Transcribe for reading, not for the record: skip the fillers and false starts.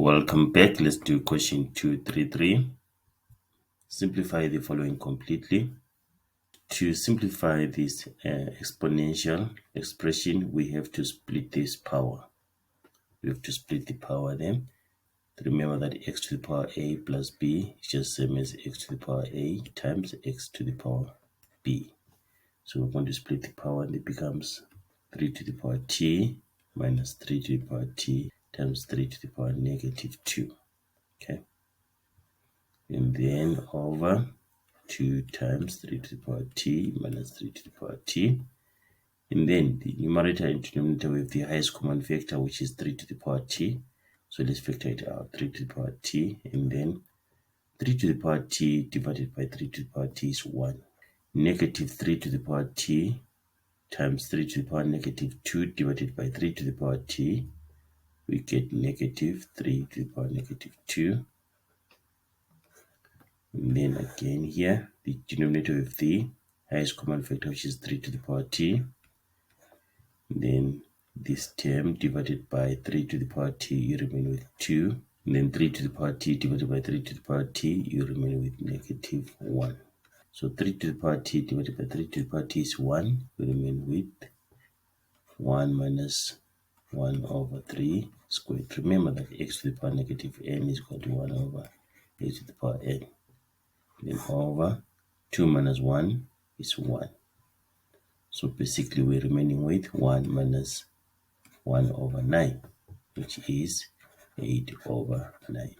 Welcome back. Let's do question 233. Simplify the following completely. To simplify this exponential expression, we have to split this power. We have to split the power then. Remember that x to the power a plus b is just the same as x to the power a times x to the power b. So we're going to split the power and it becomes 3 to the power t minus 3 to the power t times 3 to the power negative 2. Okay. And then over 2 times 3 to the power t minus 3 to the power t. And then the numerator and denominator with the highest common factor, which is 3 to the power t. So let's factor it out, 3 to the power t, and then 3 to the power t divided by 3 to the power t is 1. Negative 3 to the power t times 3 to the power negative 2 divided by 3 to the power t, we get negative 3 to the power negative 2. And then again here, the denominator with the highest common factor, which is 3 to the power t. And then this term divided by 3 to the power t, you remain with 2. And then 3 to the power t divided by 3 to the power t, you remain with negative 1. So 3 to the power t divided by 3 to the power t is 1. We remain with 1 minus 1 over 3 squared. Remember that x to the power negative n is equal to 1 over a to the power n. Then over 2 minus 1 is 1. So basically we're remaining with 1 minus 1 over 9, which is 8 over 9.